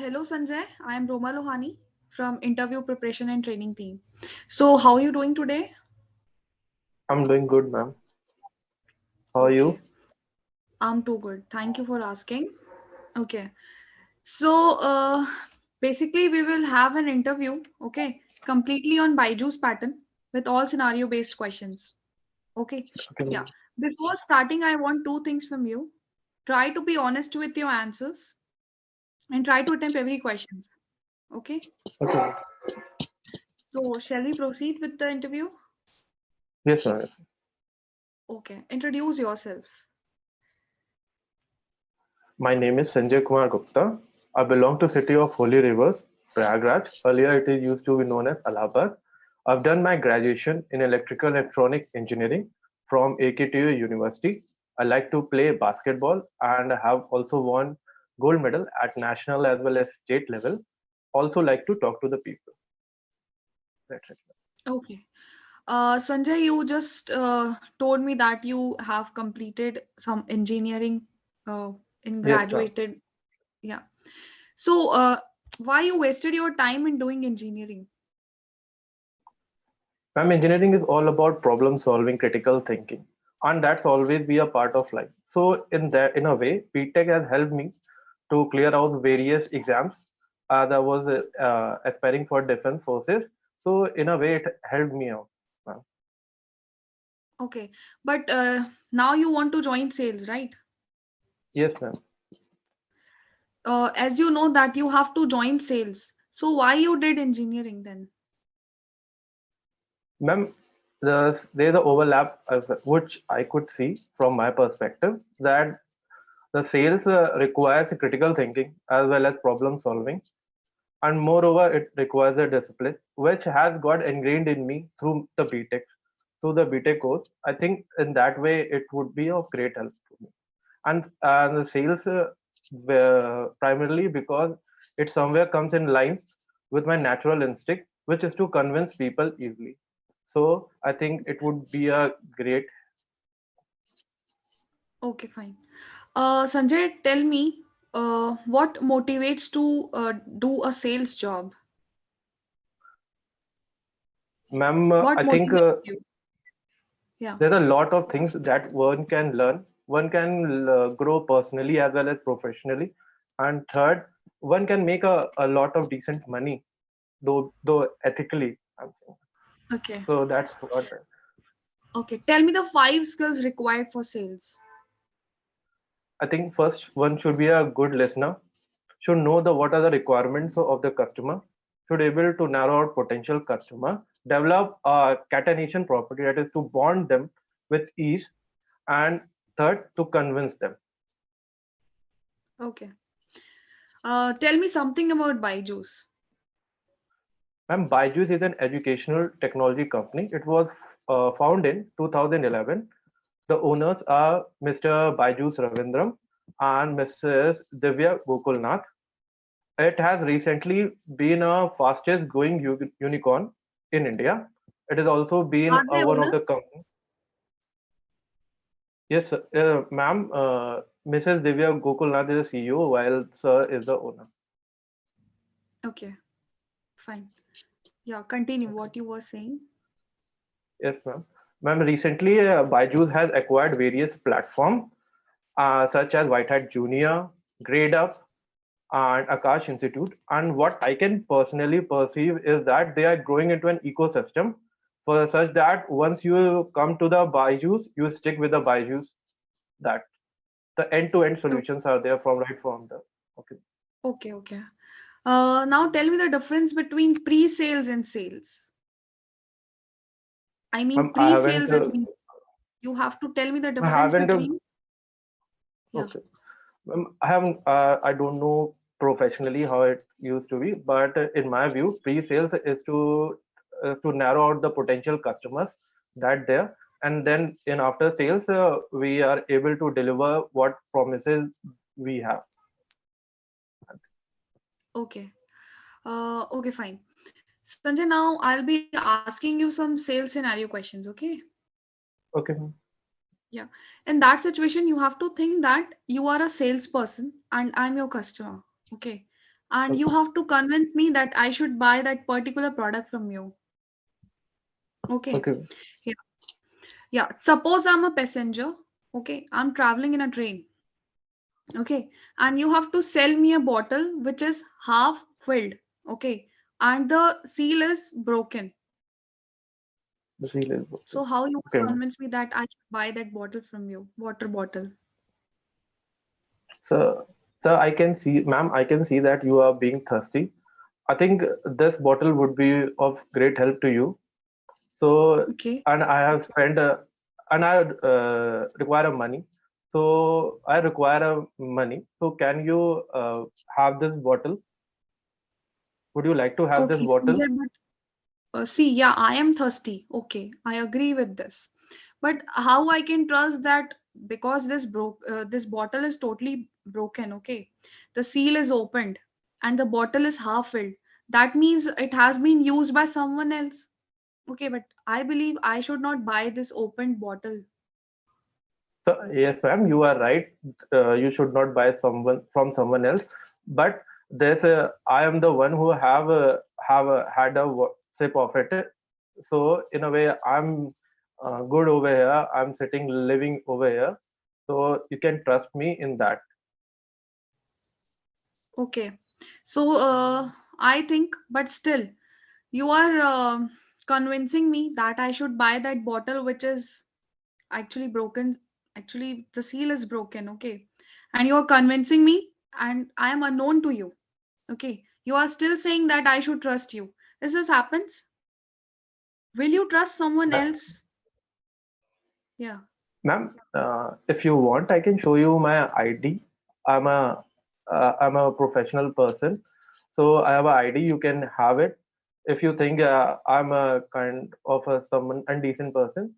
hello Sanjay. I am Roma Lohani from Interview Preparation and Training Team. So, how are you doing today? I'm doing good, ma'am. How are Okay, you? I'm too good. Thank you for asking. Okay, so basically, we will have an interview, okay, completely on Byju's pattern with all scenario based questions. Okay, Okay, yeah. ma'am. Before starting, I want two things from you. Try to be honest with your answers and try to attempt every questions. Okay, Okay, ma'am. so shall we proceed with the interview? Yes, ma'am. Okay, introduce yourself. My name is 𝐁𝐨𝐤𝐤. I belong to city of Holy Rivers, Prayagraj. Earlier, it is used to be known as Allahabad. I've done my graduation in electrical electronic engineering from AKTU University. I like to play basketball and have also won gold medal at national as well as state level. Also like to talk to the people. That's it. Okay. Sanjay, you just told me that you have completed some engineering uh, in Yes, ma'am. graduated. Yeah. So, why you wasted your time in doing engineering? Ma'am, engineering is all about problem solving, critical thinking, and that's always be a part of life. So, in a way, BTech has helped me to clear out various exams. That was aspiring for defense forces. So, in a way, it helped me out, ma'am. Okay. But now you want to join sales, right? Yes, ma'am. As you know that you have to join sales. So, why you did engineering then? Ma'am, there's an overlap which I could see from my perspective that the sales requires critical thinking as well as problem solving, and moreover it requires a discipline which has got ingrained in me through the btech course. I think in that way it would be of great help to me. And the sales primarily because it somewhere comes in line with my natural instinct, which is to convince people easily. So I think it would be a great. Okay, fine. Sanjay, tell me, what motivates to do a sales job? Ma'am, What I think motivates you? Yeah. there's a lot of things that one can learn. One can grow personally as well as professionally, and third, one can make a lot of decent money, though ethically, I'm saying. Okay. So that's what Okay. Tell me the five skills required for sales. I think. First, one should be a good listener, should know the what are the requirements of the customer, should able to narrow out potential customer, develop a catenation property, that is to bond them with ease, and third, to convince them. Okay. Tell me something about Byju's. Ma'am, Byju's is an educational technology company. It was founded in 2011. The owners are Mr. Byju's Ravindram and Mrs. Divya Gokulnath. It has recently been a fastest growing unicorn in India. It has also been Are they one of owners? the companies. Yes, ma'am. Mrs. Divya Gokulnath is the CEO, while Sir is the owner. Okay. Fine. Yeah. Continue what you were saying. Yes, ma'am. Ma'am, recently Byju's has acquired various platforms such as White Hat Junior, Grade Up, and Akash Institute. And what I can personally perceive is that they are growing into an ecosystem for such that once you come to the Byju's, you stick with the Byju's. That the end-to-end Oh, solutions are there from right from the. Okay. okay. Okay. Now tell me the difference between pre-sales and sales. I mean, Ma'am, I haven't. pre-sales and you have to tell me the I difference haven't. between. Yeah. Okay. I haven't. I don't know professionally how it used to be, but in my view, pre-sales is to narrow out the potential customers that there, and then in after sales, we are able to deliver what promises we have. Okay. Okay, fine. Sanjay, now I'll be asking you some sales scenario questions, okay? Okay, ma'am. Yeah. In that situation, you have to think that you are a salesperson and I'm your customer. Okay. and you have to convince me that I should buy that particular product from you. Okay. Okay. Yeah. Yeah. Suppose I'm a passenger. Okay. I'm traveling in a train. Okay. And you have to sell me a bottle which is half filled. Okay. And the seal is broken. The seal is So broken. how you Okay, ma'am. convince me that I should buy that bottle from you, water bottle? So, sir, I can see, ma'am, I can see that you are being thirsty. I think this bottle would be of great help to you. So, Okay. and I have spent, and I require a money. So, I require a money. So, can you have this bottle? Would you like to have this Okay, bottle? Sanjay, but see, yeah, I am thirsty. Okay, I agree with this. But how I can trust that because this bottle is totally broken, okay? The seal is opened and the bottle is half filled. That means it has been used by someone else. Okay, but I believe I should not buy this opened bottle. So, yes, ma'am, you are right. You should not buy someone from someone else. But there's a, I am the one who had a sip of it. So in a way, I'm good over here. I'm sitting, living over here. So you can trust me in that. Okay. So I think, but still, you are convincing me that I should buy that bottle which is actually broken. Actually, the seal is broken. Okay. And you are convincing me, and I am unknown to you. Okay. You are still saying that I should trust you. If this happens, will you trust someone Ma- else? Yeah. Ma'am, if you want, I can show you my ID. I'm a I'm a professional person, so I have a ID. You can have it. If you think I'm a kind of a someone undecent person,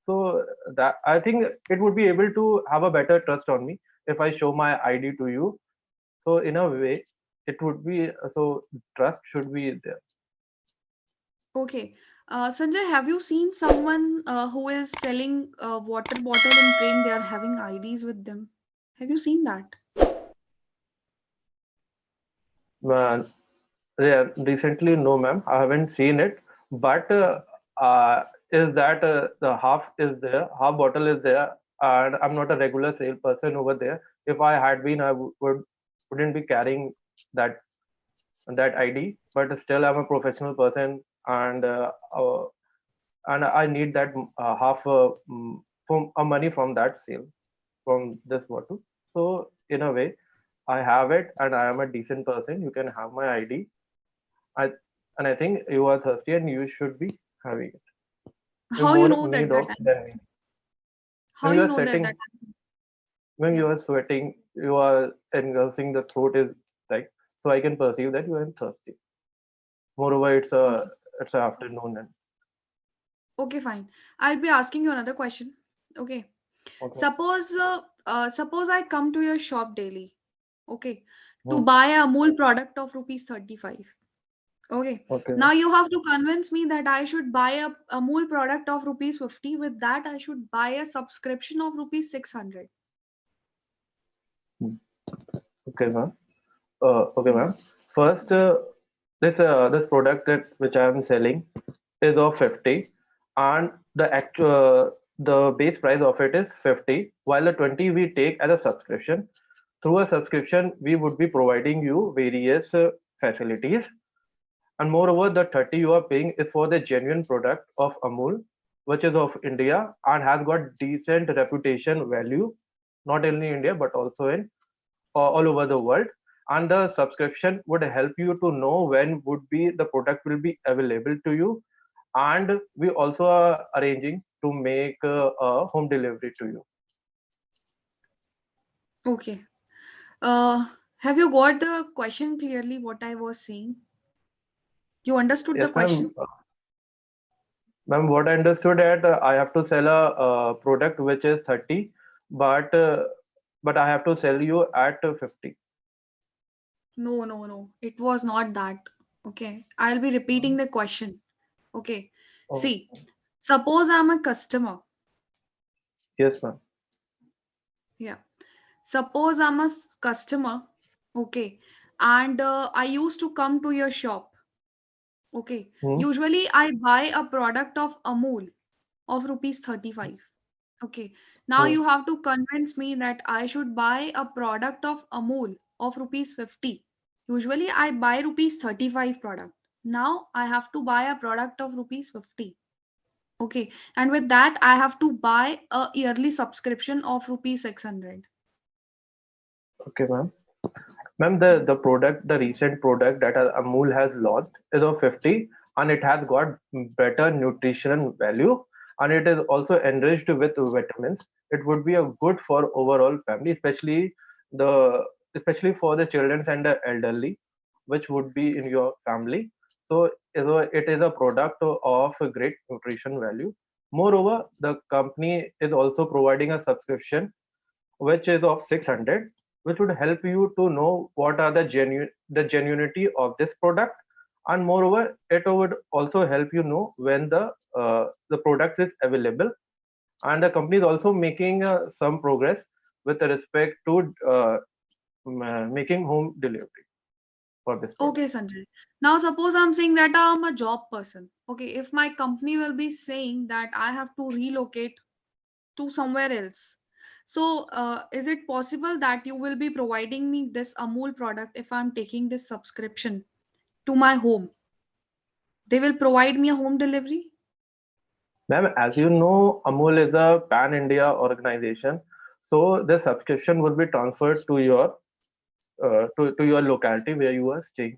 so that I think it would be able to have a better trust on me if I show my ID to you. So in a way, it would be so trust should be there. Okay. Sanjay, have you seen someone who is selling water bottle in train? They are having IDs with them. Have you seen that? Uh, yeah, recently, no, ma'am, I haven't seen it. But is that the half is there, half bottle is there, and I'm not a regular salesperson over there. If I had been, I wouldn't be carrying that ID. But still, I'm a professional person, and I need that half from money from that sale from this bottle. So in a way, I have it, and I am a decent person. You can have my ID. I and I think you are thirsty, and you should be having it. You're How you more know need that that of I'm, than me. how When you you are know that sweating, when yeah. you are sweating, you are engulfing the throat is like, so I can perceive that you are thirsty. Moreover, Okay. it's a afternoon, and Okay, fine. I'll be asking you another question. Okay. okay. Suppose I come to your shop daily. Okay. To Hmm. buy a Amul product of rupees 35. Okay. Okay. Now you have to convince me that I should buy a Amul product of rupees 50. With that, I should buy a subscription of rupees 600. Hmm. Okay, ma'am. Okay, Yeah. ma'am. First, this product that which I am selling is of 50, and the base price of it is 50, while the 20 we take as a subscription. Through a subscription, we would be providing you various facilities, and moreover, the 30 you are paying is for the genuine product of Amul, which is of India and has got decent reputation value, not only in India but also in all over the world. And the subscription would help you to know when would be the product will be available to you, and we also are arranging to make a home delivery to you. Okay. Uh, have you got the question clearly what I was saying? You understood the Yes, ma'am. question? Ma'am, what I understood that I have to sell a, product which is 30, but uh, but I have to sell you at 50. No, no, no. It was not that. Okay. I'll be repeating the question. Okay. Oh, See, suppose I'm a customer. yes, ma'am. Yeah. Suppose I'm a customer. Okay. and I used to come to your shop. Okay. Hmm. Usually I buy a product of Amul of rupees 35. Okay. Now Hmm. you have to convince me that I should buy a product of Amul of rupees 50. Usually I buy rupees 35 product. Now I have to buy a product of rupees 50. Okay. And with that I have to buy a yearly subscription of rupees 600. Okay, ma'am. Ma'am, the product, the recent product that Amul has launched is of 50, and it has got better nutrition value, and it is also enriched with vitamins. It would be a good for overall family, the especially for the children and the elderly, which would be in your family. It is a product of a great nutrition value. Moreover, the company is also providing a subscription which is of 600, which would help you to know what are the genuinity of this product, and moreover it would also help you know when the product is available. And the company is also making some progress with respect to making home delivery for this product. Okay, Sanjay. Now, suppose I'm saying that I'm a job person. Okay, if my company will be saying that I have to relocate to somewhere else. So, is it possible that you will be providing me this Amul product if I'm taking this subscription to my home? They will provide me a home delivery? Ma'am, as you know, Amul is a pan India organization, so the subscription would be transferred to your locality where you are staying.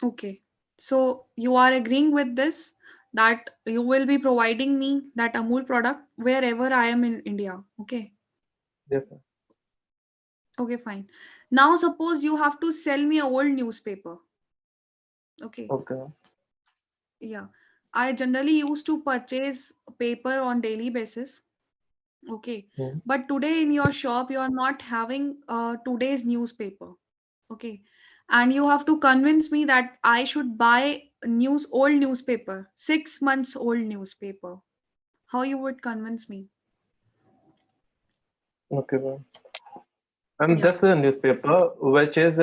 Okay. So, you are agreeing with this that you will be providing me that Amul product wherever I am in India. Okay. Yes, sir. Okay, fine. Now, suppose you have to sell me a old newspaper. Okay. Okay. Yeah. I generally used to purchase paper on daily basis. Okay. Hmm. But today in your shop, you are not having today's newspaper. Okay. And you have to convince me that I should buy old newspaper, 6 months old newspaper. How you would convince me? Okay, ma'am. And Yeah. this newspaper, which is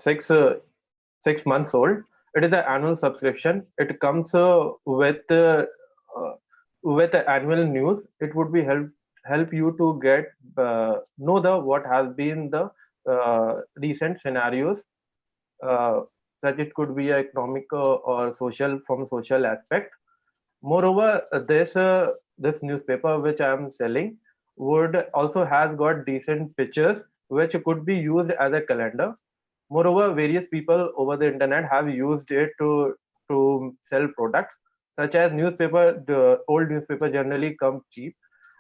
6 months old, it is an annual subscription. It comes uh, with the annual news. It would be help you to get know the what has been the recent scenarios, uh, that it could be economic or social from social aspect. Moreover, this newspaper which I am selling would also has got decent pictures which could be used as a calendar. Moreover, various people over the internet have used it to sell products such as newspaper. The old newspaper generally come cheap,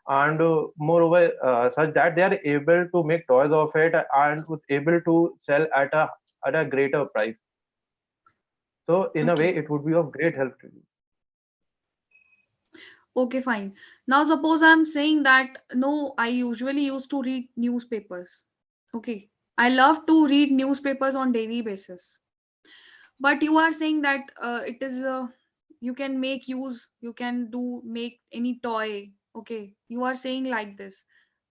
and moreover, such that they are able to make toys of it and was able to sell at a greater price. So in a way, Okay. it would be of great help to you. Okay, fine. Now, suppose I'm saying that no, I usually used to read newspapers. Okay. I love to read newspapers on daily basis. But you are saying that it is you can make use, you can do make any toy. Okay. You are saying like this.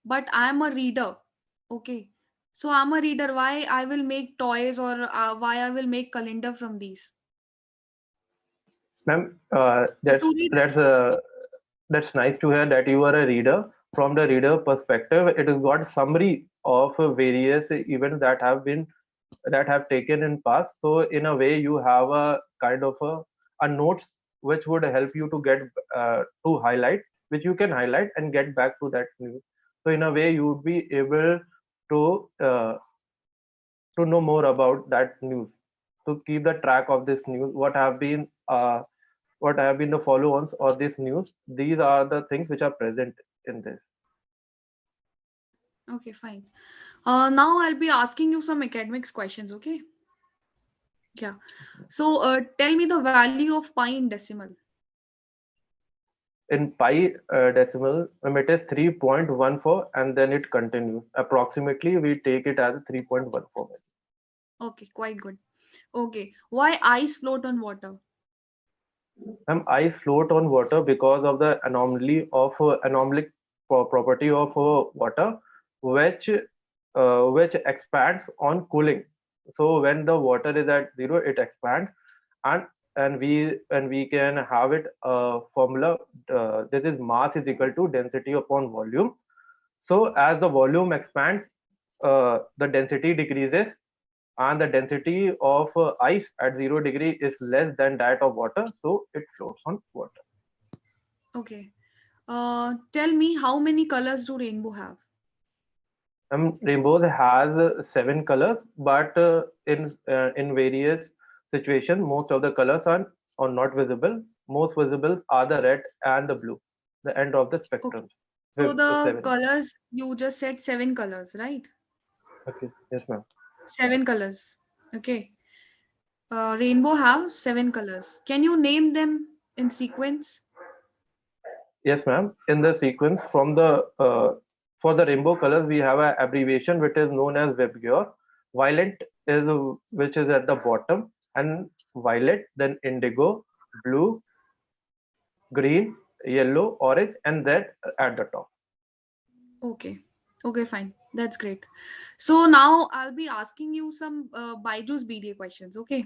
But I am a reader. Okay. So I'm a reader. Why I will make toys or why I will make calendar from these? Ma'am, To read. that's nice to hear that you are a reader. From the reader perspective, it has got summary of various events that have taken in past. So in a way, you have a kind of a notes which would help you to get to highlight, which you can highlight and get back to that news. So in a way, you would be able to uh, to know more about that news, to keep the track of this news, what have been the follow-ons or this news. These are the things which are present in this. Okay, fine. Now I'll be asking you some academics questions. Okay. Yeah. So tell me the value of pi in decimal. In pi decimal, it is 3.14, and then it continues. Approximately, we take it as 3.14. Okay, quite good. Okay. Why ice float on water? Ice float on water because of the anomalic property of water, which which expands on cooling. So when the water is at zero, it expands, and we can have it formula. This is mass is equal to density upon volume. So as the volume expands, the density decreases, and the density of ice at 0 degree is less than that of water, so it floats on water. Okay. Tell me, how many colors do rainbow have? Rainbows has 7 colors, but in various situations, most of the colors are not visible. Most visible are the red and the blue, the end of the Okay. spectrum. So the Seven. colors, you just said seven colors, right? Okay. Yes, ma'am. Seven colors. Okay. Rainbow have seven colors. Can you name them in sequence? Yes, ma'am. In the sequence from the for the rainbow colors, we have an abbreviation which is known as 𝐓𝐵𝐤. Violet is which is at the bottom, and violet, then indigo, blue, green, yellow, orange, and red at the top. Okay. Okay, fine. That's great. So now I'll be asking you some Byju's BDA questions. Okay.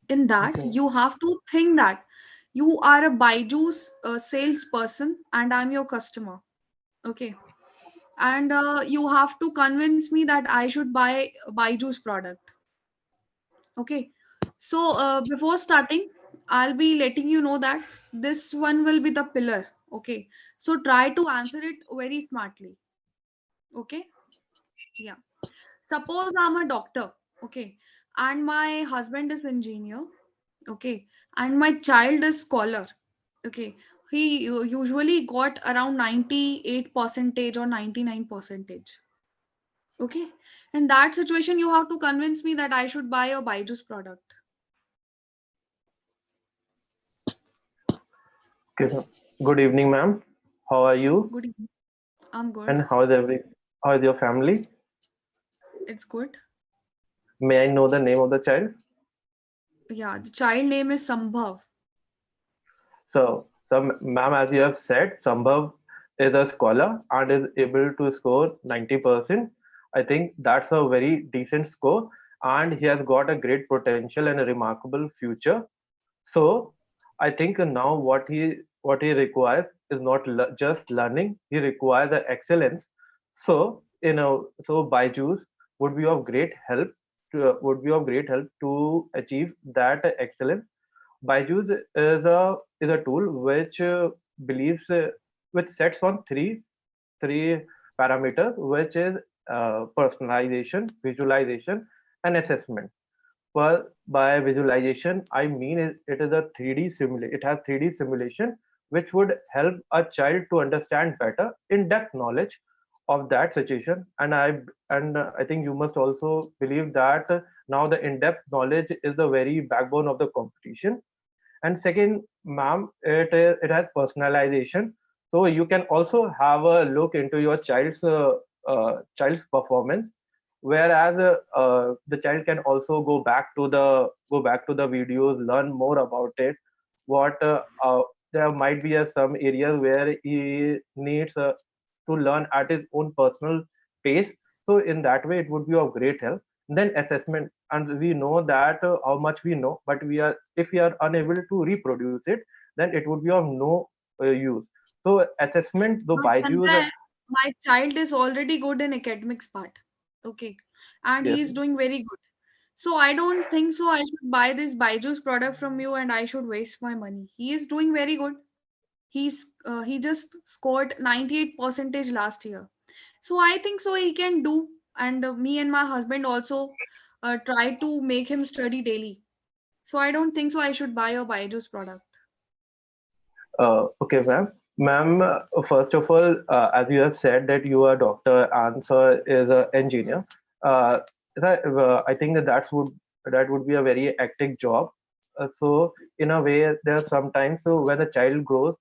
In that, Okay. you have to think that you are a Byju's salesperson and I'm your customer. Okay. And you have to convince me that I should buy Byju's product. Okay. So before starting, I'll be letting you know that this one will be the pillar. Okay. So try to answer it very smartly. Okay. Yeah. Suppose I'm a doctor. Okay. And my husband is engineer. Okay. And my child is scholar. Okay. He usually got around 98 percentage or 99 percentage. Okay. In that situation, you have to convince me that I should buy a Byju's product. Okay, sir. Good evening, ma'am. How are you? Good evening. I'm good. And how is your family? It's good. May I know the name of the child? Yeah. The child name is Sambhav. So, ma'am, as you have said, Sambhav is a scholar and is able to score 90%. I think that's a very decent score, and he has got a great potential and a remarkable future. So, I think now what he requires is not just learning; he requires the excellence. So Byju's would be of great help to achieve that excellence. Byju's is a tool believes which sets on three parameters, which is personalization, visualization, and assessment. Well, by visualization, I mean it is a 3D simulation. It has 3D simulation, which would help a child to understand better in-depth knowledge of that situation. And I think you must also believe that now the in-depth knowledge is the very backbone of the competition. And second, ma'am, it has personalization, so you can also have a look into your child's performance, whereas the child can also go back to the videos, learn more about it. What There might be some areas where he needs to learn at his own personal pace. So in that way, it would be of great help. Then assessment, and we know that how much we know, but if we are unable to reproduce it, then it would be of no use. So assessment, though But Byju's, Sanjay, my child is already good in academics part. Okay. And yes, he is doing very good. So I don't think so I should buy this Byju's product from you and I should waste my money. He is doing very good. He just scored 98 percentage last year. So I think so he can do. And me and my husband also try to make him study daily. So I don't think so I should buy a Byju's product. okay, ma'am, first of all, as you have said that you are a doctor and sir is an engineer, uh, I think that would be a very hectic job. So in a way, there are sometimes, so when a child grows,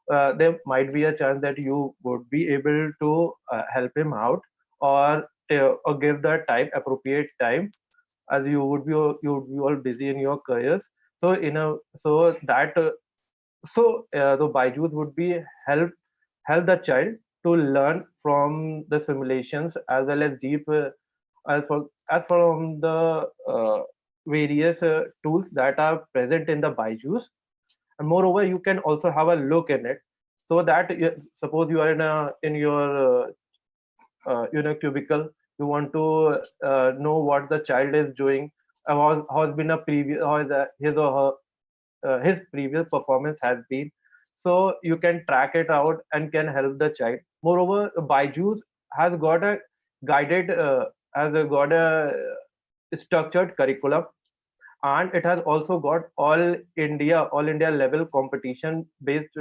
there might be a chance that you would be able to help him out, or give the time appropriate time, as you would be all busy in your careers. So the Byju's would be help the child. to learn from the simulations as well as deep as from the various tools that are present in the Byju's. And moreover, you can also have a look in it, so that suppose you are in your cubicle, you want to know what the child is doing, how's been a previous how is his or her his previous performance has been, so you can track it out and can help the child. Moreover, Byju's has got a guided got a structured curriculum, and it has also got all India level competition based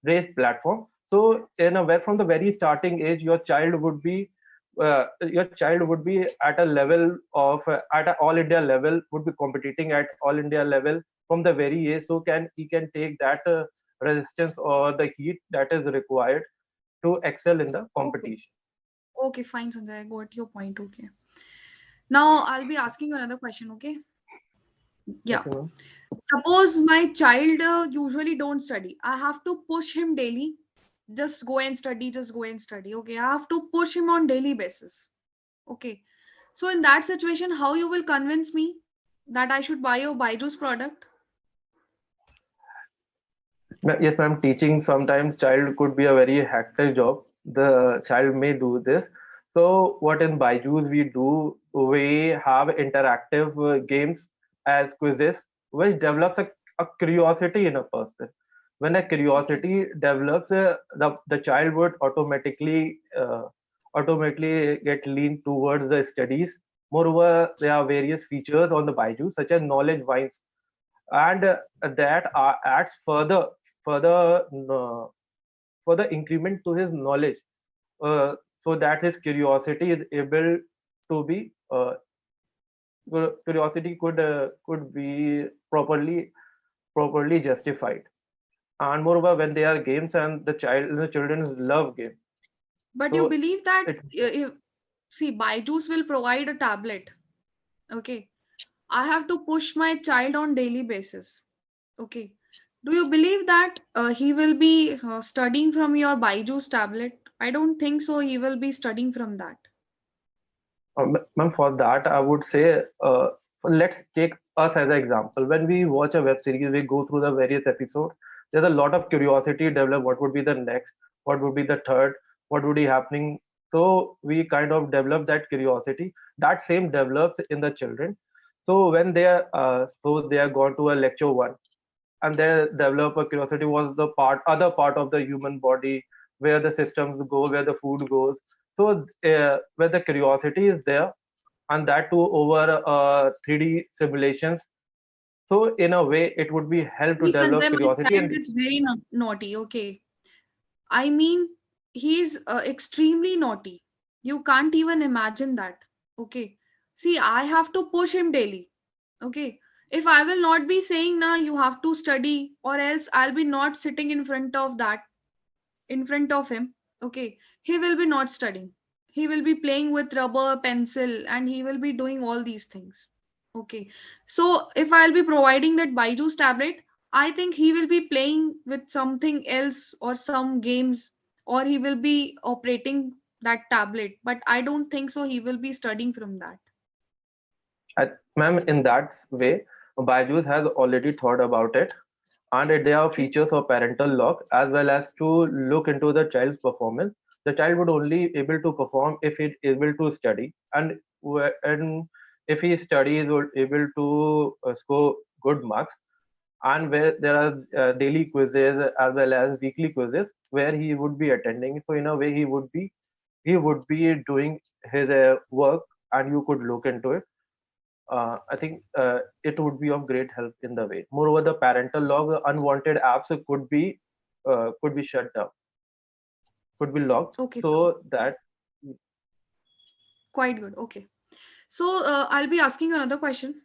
race platform. So in a way, from the very starting age, your child would be at a level of at a all India level, would be competing at all India level from the very age. So he can take that resistance or the heat that is required to excel in the Okay. competition. Okay, fine, Sanjay. I got your point. Okay. Now I'll be asking you another question. Okay. Yeah. Okay, ma'am. Suppose my child usually don't study. I have to push him daily. Just go and study. Just go and study. Okay. I have to push him on daily basis. Okay. So in that situation, how you will convince me that I should buy your Byju's product? Yes, ma'am. Teaching sometimes child could be a very hectic job. The child may do this. So what in Byju's we do, we have interactive games as quizzes, which develops a curiosity in a person. When a Okay. curiosity develops, the child would automatically get lean towards the studies. Moreover, there are various features on the Byju, such as knowledge vines, and that adds further uh, further increment to his knowledge, so that his curiosity is able to be curiosity could be properly justified. And moreover, when they are games and the children love game, But you so believe that it see, Byju's will provide a tablet. Okay. I have to push my child on daily basis. Okay. Do you believe that he will be studying from your Byju's tablet? I don't think so. He will be studying from that. Ma'am, for that, I would say, let's take us as an example. When we watch a web series, we go through the various episodes. There's a lot of curiosity develop. What would be the next? What would be the third? What would be happening? So we kind of develop that curiosity. That same develops in the children. So when they are gone to a lecture one, and they develop a curiosity was the other part of the human body, where the systems go, where the food goes. So where the curiosity is there, and that too over 3D simulations. So in a way, it would be help to See, develop Sanjay, my curiosity. child And is very naughty. Okay. I mean, he's extremely naughty. You can't even imagine that. Okay. See, I have to push him daily. Okay. If I will not be saying, nah, you have to study, or else I'll be not sitting in front of him. Okay. He will be not studying. He will be playing with rubber, pencil, and he will be doing all these things. Okay. So if I'll be providing that Byju's tablet, I think he will be playing with something else or some games, or he will be operating that tablet. But I don't think so. He will be studying from that. ma'am, in that way, Byju's has already thought about it, and there are Okay. features of parental lock as well as to look into the child's performance. The child would only able to perform if he is able to study, and if he studies would able to score good marks, and where there are daily quizzes as well as weekly quizzes where he would be attending. So in a way, he would be doing his work, and you could look into it. I think it would be of great help in the way. Moreover, the parental log, unwanted apps could be shut down, could be logged, Okay. so that. Quite good. Okay. So I'll be asking you another question.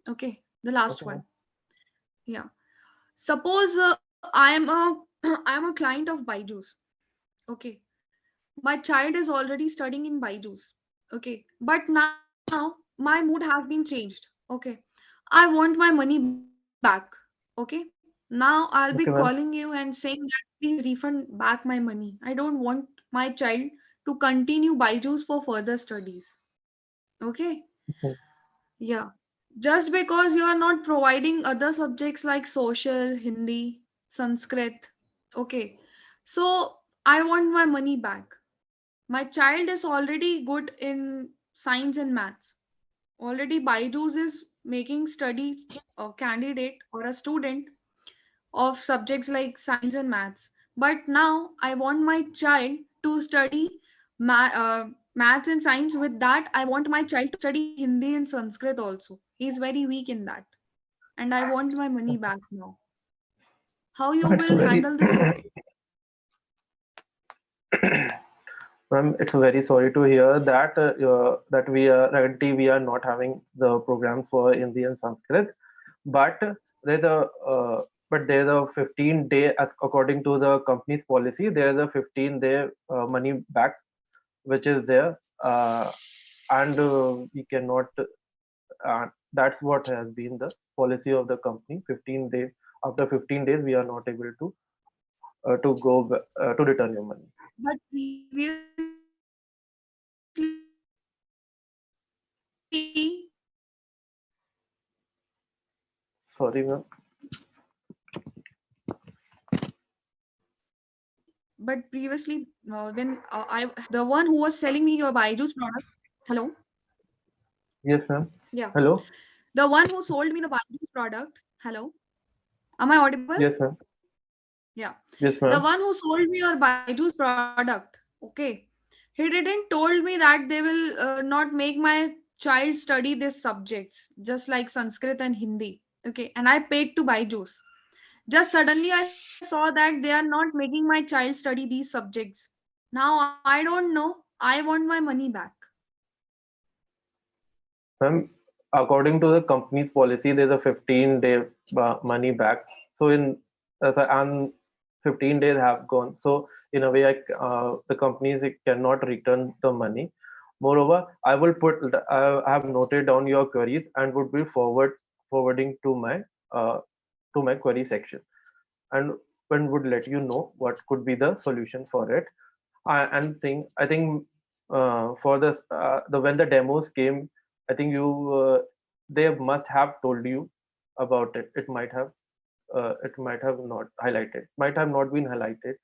Okay. The last Okay, ma'am. one. Yeah. Suppose I am a I am a client of Byju's. Okay. My child is already studying in Byju's. Okay. But now my mood has been changed. Okay. I want my money back. Okay. Now I'll be calling Okay, you ma'am. and saying that please refund back my money. I don't want my child to continue Byju's for further studies. Okay? Mhm. Yeah. Just because you are not providing other subjects like social, Hindi, Sanskrit. Okay. So I want my money back. My child is already good in science and maths. Already Byju's is making studies a candidate or a student of subjects like science and maths. But now I want my child to study maths and science. With that, I want my child to study Hindi and Sanskrit also. He's very weak in that. And I want my money back now. How you It's will very, handle this situation? ma'am, it's very sorry to hear that that we are not having the programs for Hindi and Sanskrit, but there's a there's a 15-day, as according to the company's policy, there's a 15-day money back which is there, and we cannot. That's what has been the policy of the company. 15 days, after 15 days, we are not able to return your money. But previously, Sorry, ma'am. but previously, when the one who was selling me your Byju's product, hello, Yes, ma'am. yeah, Hello. the one who sold me the Byju's product, hello, am I audible? Yes, ma'am. Yeah, Yes, the ma'am. one who sold me your Byju's product, okay, he didn't told me that they will not make my child study these subjects, just like Sanskrit and Hindi, okay, and I paid to Byju's. Just suddenly I saw that they are not making my child study these subjects. Now I don't know. I want my money back. Ma'am, according to the company's policy, there's a 15-day money back. So and 15 days have gone. So in a way, the companies cannot return the money. Moreover, I have noted down your queries and would be forwarding uh, to my query section, and when would let you know what could be the solution for it. I think for the when the demos came, I think they must have told you about it. It might have not highlighted, might have not been highlighted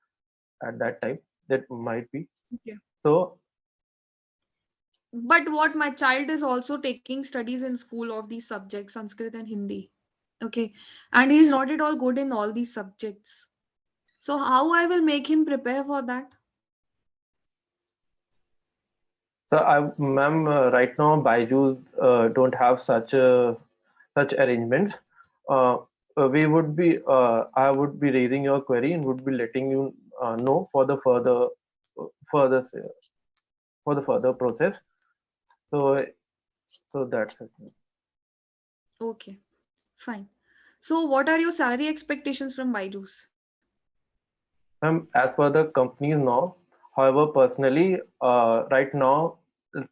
at that time. That might be Okay. so. But what my child is also taking studies in school of these subjects, Sanskrit and Hindi. Okay. And he's not at all good in all these subjects. So how I will make him prepare for that? So, ma'am, right now Byju's don't have such arrangements. Uh, I would be raising your query and would be letting you know for the further for the further process. So, so that's it. Okay. Fine. So what are your salary expectations from Byju's? As per the company now, however, personally, right now,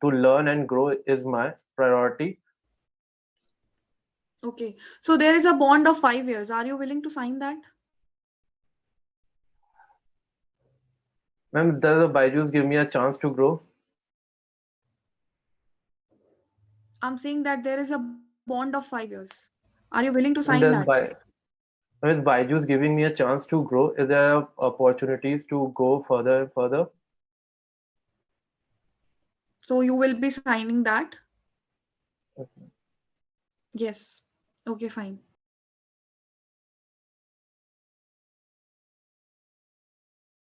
to learn and grow is my priority. Okay. So there is a bond of 5 years. Are you willing to sign that? Ma'am, does the Byju's give me a chance to grow? I'm saying that there is a bond of 5 years. Are you willing to sign And that? with Byju's giving me a chance to grow, is there opportunities to go further and further? So you will be signing that? Okay. Yes. Okay, fine.